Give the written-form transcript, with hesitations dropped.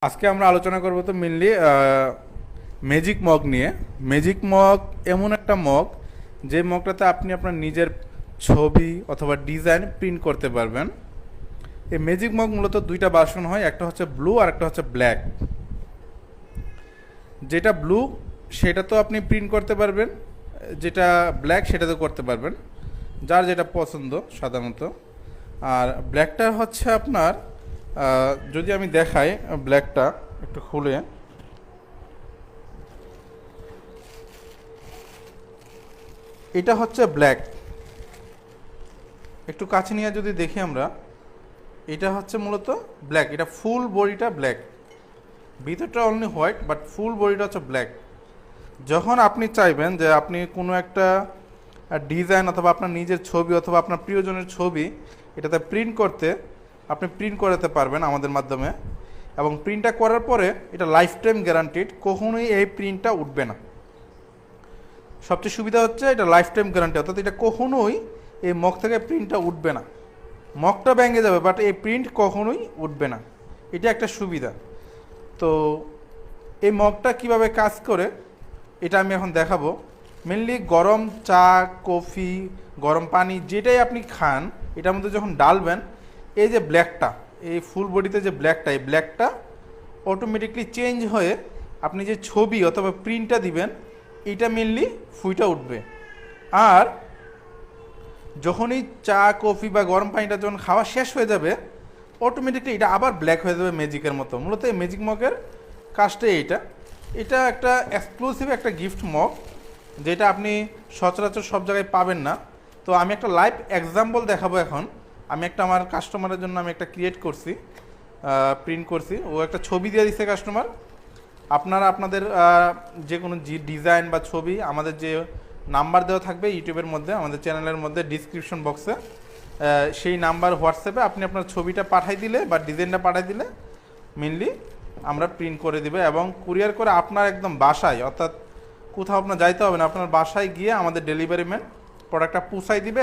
আজকে আমরা আলোচনা করব তো মেনলি ম্যাজিক মগ নিয়ে। ম্যাজিক মগ এমন একটা মগ যে মগটাতে আপনি আপনার নিজের ছবি অথবা ডিজাইন প্রিন্ট করতে পারবেন। এই ম্যাজিক মগ মূলত দুইটা ভার্সন হয়, একটা হচ্ছে ব্লু আর একটা হচ্ছে ব্ল্যাক। যেটা ব্লু সেটা তো আপনি প্রিন্ট করতে পারবেন, যেটা ব্ল্যাক সেটা তো করতে পারবেন, যার যেটা পছন্দ সাধারণত। আর ব্ল্যাকটা হচ্ছে আপনার যদি আমি দেখাই ব্ল্যাকটা একটু খুলে, এটা হচ্ছে ব্ল্যাক। একটু কাছে নিয়ে যদি দেখি আমরা, এটা হচ্ছে মূলত ব্ল্যাক। এটা ফুল বডিটা ব্ল্যাক, ভিতরটা অনলি হোয়াইট, বাট ফুল বডিটা হচ্ছে ব্ল্যাক। যখন আপনি চাইবেন যে আপনি কোনো একটা ডিজাইন অথবা আপনার নিজের ছবি অথবা আপনার প্রিয়জনের ছবি এটাতে প্রিন্ট করতে, আপনি প্রিন্ট করাতে পারবেন আমাদের মাধ্যমে। এবং প্রিন্টটা করার পরে এটা লাইফ টাইম গ্যারান্টিড, কখনোই এই প্রিন্টটা উঠবে না। সবচেয়ে সুবিধা হচ্ছে এটা লাইফ টাইম গ্যারান্টি, অর্থাৎ এটা কখনোই এই মগ থেকে প্রিন্টটা উঠবে না। মগটা ভেঙে যাবে বাট এই প্রিন্ট কখনোই উঠবে না, এটা একটা সুবিধা। তো এই মগটা কিভাবে কাজ করে এটা আমি এখন দেখাবো। মেনলি গরম চা, কফি, গরম পানি যেটাই আপনি খান এটার মধ্যে যখন ডালবেন, এই যে ব্ল্যাকটা, এই ফুল বডিতে যে ব্ল্যাকটা, এই ব্ল্যাকটা অটোমেটিকলি চেঞ্জ হয়ে আপনি যে ছবি অথবা প্রিন্টটা দিবেন এটা মেনলি ফুইটা উঠবে। আর যখনই চা, কফি বা গরম পানিটা যখন খাওয়া শেষ হয়ে যাবে অটোমেটিকলি এটা আবার ব্ল্যাক হয়ে যাবে ম্যাজিকের মতো। মূলত এই ম্যাজিক মগের কাজটাই এইটা। এটা একটা এক্সক্লুসিভ একটা গিফট মগ, যেটা আপনি সচরাচর সব জায়গায় পাবেন না। তো আমি একটা লাইভ এক্সাম্পল দেখাবো এখন। আমি একটা আমার কাস্টমারের জন্য আমি একটা ক্রিয়েট করছি, প্রিন্ট করছি। ও একটা ছবি দিয়ে দিচ্ছে কাস্টমার। আপনারা আপনাদের যে কোনো ডিজাইন বা ছবি আমাদের যে নাম্বার দেওয়া থাকবে ইউটিউবের মধ্যে, আমাদের চ্যানেলের মধ্যে ডিসক্রিপশন বক্সে, সেই নাম্বার হোয়াটসঅ্যাপে আপনি আপনার ছবিটা পাঠাই দিলে বা ডিজাইনটা পাঠাই দিলে মেনলি আমরা প্রিন্ট করে দিবে এবং কুরিয়ার করে আপনার একদম বাসায়, অর্থাৎ কোথাও আপনার যাইতে হবে না, আপনার বাসায় গিয়ে আমাদের ডেলিভারি ম্যান প্রোডাক্টটা পৌঁছাই দিবে।